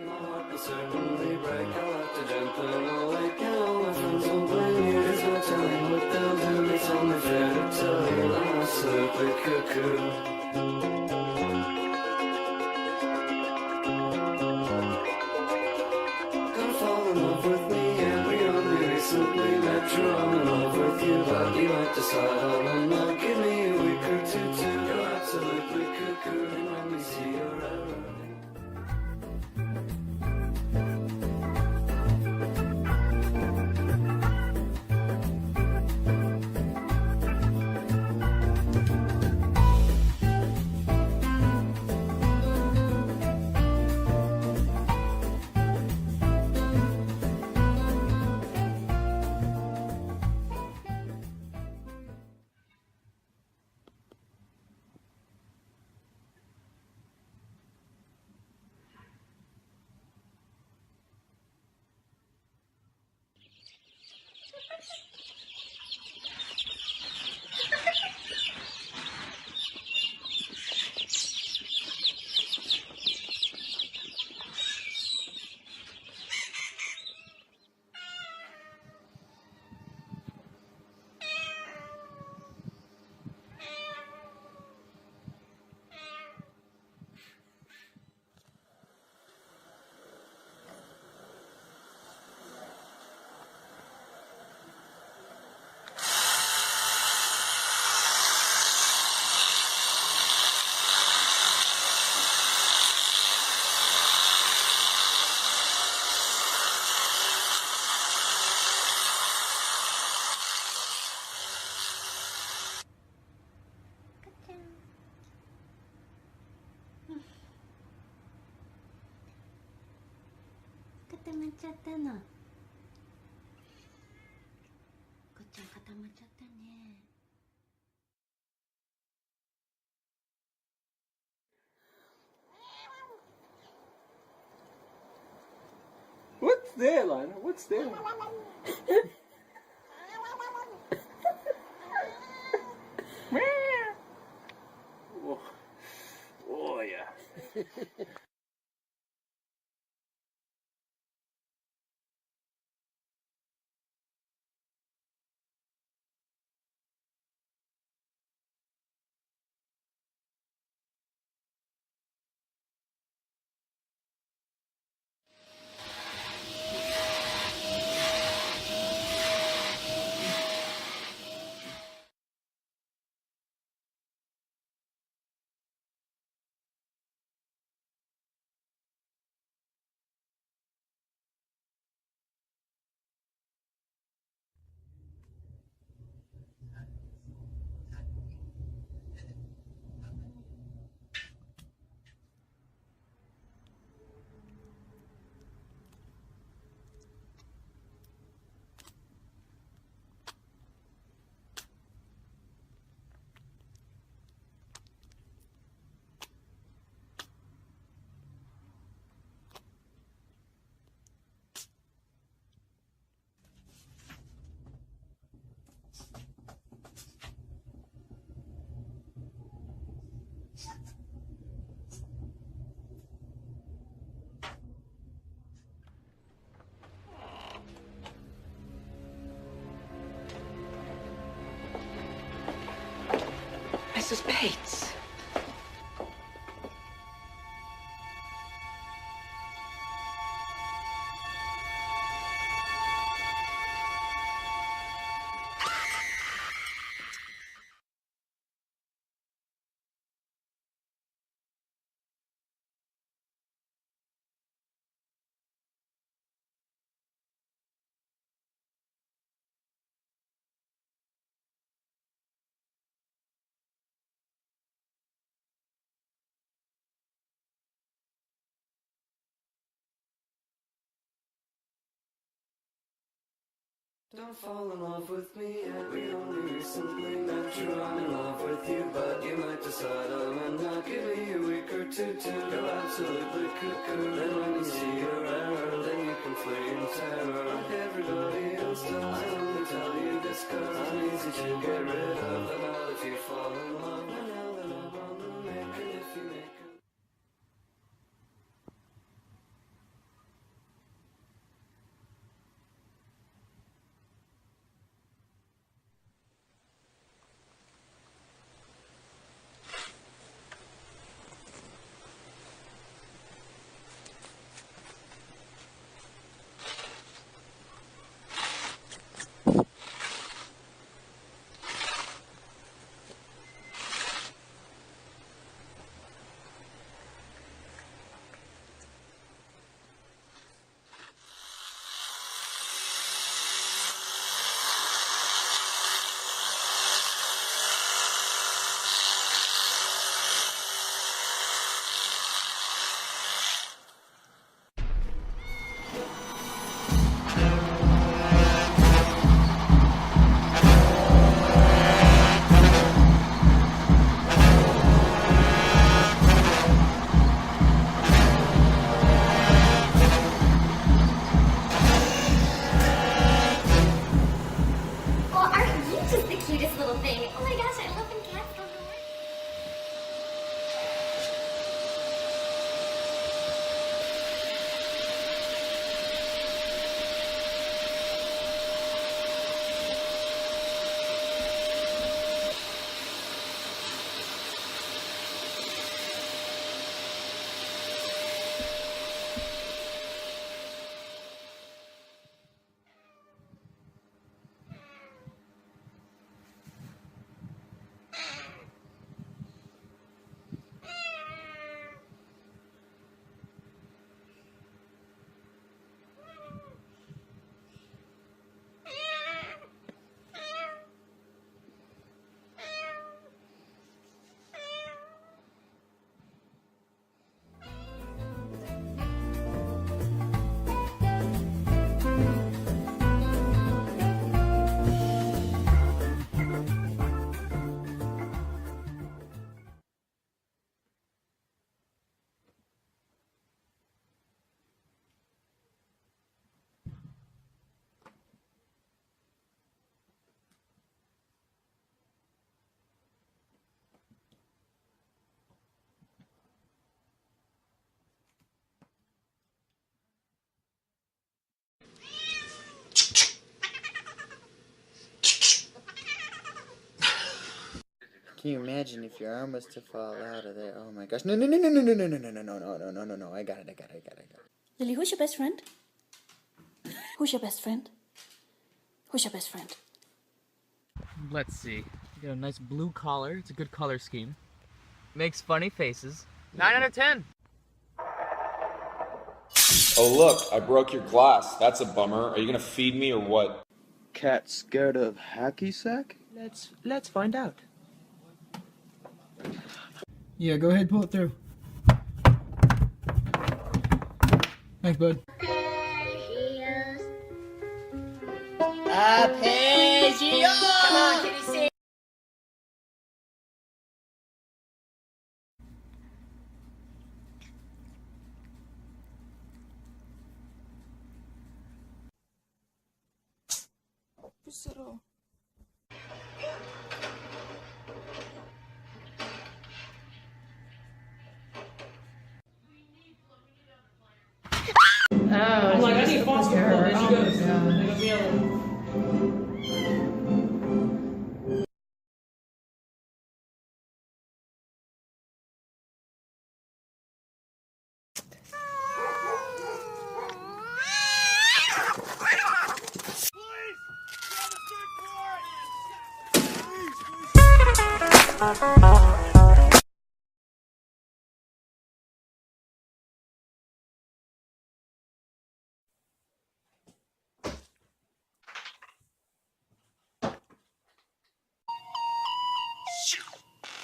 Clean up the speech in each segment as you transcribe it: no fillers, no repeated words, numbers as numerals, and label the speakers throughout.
Speaker 1: My heart will certainly break. I'll have to jump in a lake, and all my friends will blame you. There's no telling what they'll do. It's only fair to tell you I'm absolutely cuckoo. Gonna fall in love with me, and we only recently met. True, I'm in love with you, but you might decide on a no. Give me a week or two, too. You're absolutely cuckoo, and when we see you're out.
Speaker 2: 固まっちゃったの。こっちゃん固まっちゃったね。
Speaker 3: there, Lionel? What's there? Oh, oh yeah.
Speaker 4: Mrs. Bates.
Speaker 1: Don't fall in love with me yet. We only recently met. True, I'm in love with you, but you might decide I'm not. Give me a week or two to go absolutely cuckoo. Then when you see your error, then you can flee in terror. Like everybody else does, I only tell you this cause I'm easy to get rid of. But not if you fall in love. And now that I'm on the make, and if you make a
Speaker 4: Can you imagine if your arm was to fall out of there? Oh my gosh. No, no, no, no, no, no, no, no, no, no, no, no, no, no, no, no. I got it.
Speaker 5: Lily, who's your best friend? Who's your best friend? Who's your best friend?
Speaker 6: Let's see. You got a nice blue collar. It's a good color scheme. Makes funny faces. 9 out of 10.
Speaker 7: Oh look, I broke your glass. That's a bummer. Are you gonna feed me or what?
Speaker 3: Cat scared of hacky sack?
Speaker 6: Let's find out.
Speaker 8: Yeah, go ahead, pull it through. Thanks, bud.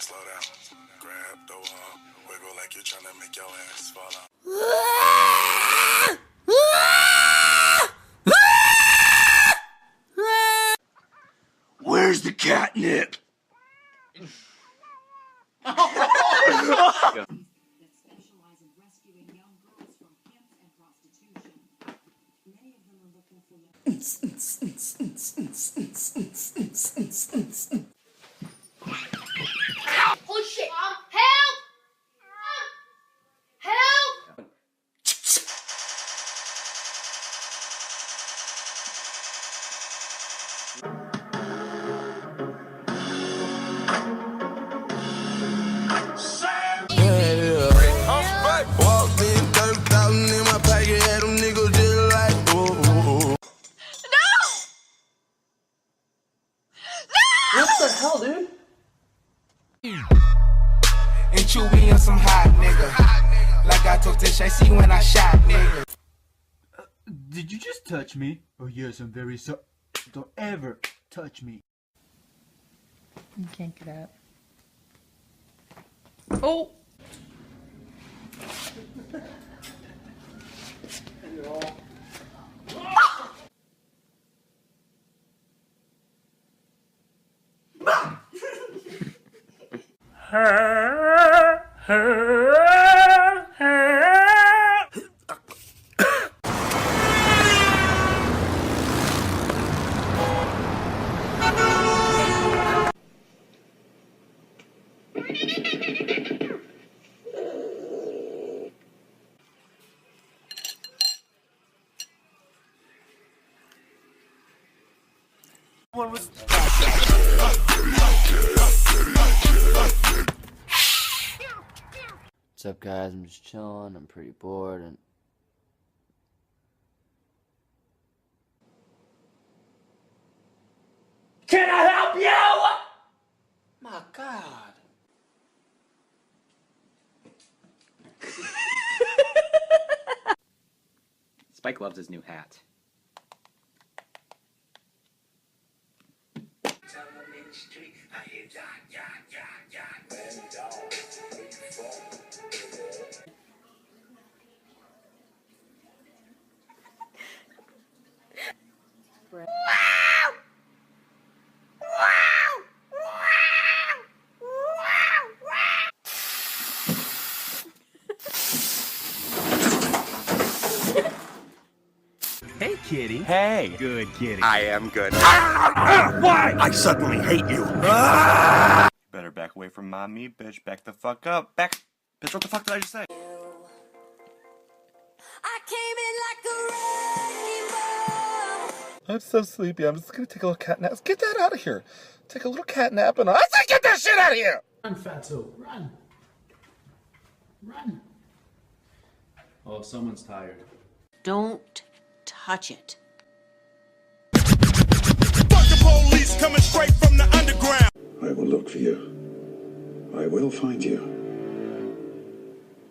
Speaker 9: Slow down, grab the wall, wiggle like you're trying to make your ass fall out.
Speaker 1: Where's the catnip?
Speaker 10: Holy shit! Help! Help!
Speaker 9: Walked in, 30,000 in my pocket, had them niggas just like, ooh.
Speaker 4: What the hell, dude?
Speaker 9: And you be on some hot nigga. Like I told Tish, I see when I shot nigga.
Speaker 8: Did you just touch me? Oh yes, I'm very sorry. Don't ever touch me.
Speaker 5: You can't get out. Oh!
Speaker 4: What's up, guys? I'm just chilling. I'm pretty bored and.
Speaker 1: Can I help you? My God.
Speaker 6: Spike loves his new hat.
Speaker 11: Hey, kitty.
Speaker 9: Hey.
Speaker 11: Good kitty.
Speaker 9: I am good. Why? I suddenly hate you. Better back away from mommy, bitch. Back the fuck up. Back. Bitch, what the fuck did I just say?
Speaker 10: I came in like a rainbow.
Speaker 9: I'm so sleepy. I'm just gonna take a little cat nap. Let's get that out of here. Take a little cat nap and I say get that shit out of here!
Speaker 11: Run, Fatso, run. Run. Oh, someone's tired.
Speaker 2: Don't touch it.
Speaker 12: Fucking police coming straight from the underground.
Speaker 13: I will look for you. I will find you.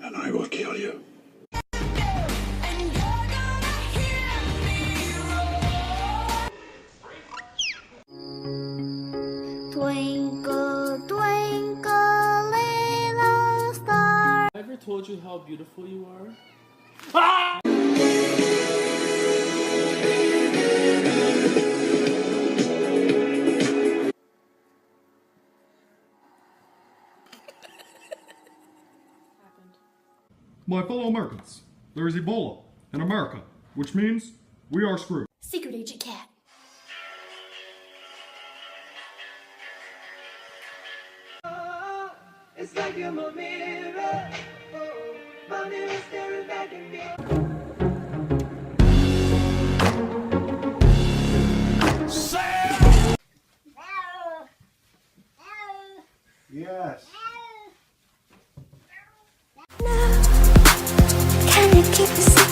Speaker 13: And I will kill you.
Speaker 2: Twinkle, twinkle, little star.
Speaker 11: Have I ever told you how beautiful you are? Ah!
Speaker 14: My fellow Americans, there is Ebola in America, which means we are screwed.
Speaker 5: Secret Agent Cat.
Speaker 1: It's like you're my mirror. Oh, my mirror staring back at me.
Speaker 8: Yes.
Speaker 2: Can you keep the secret?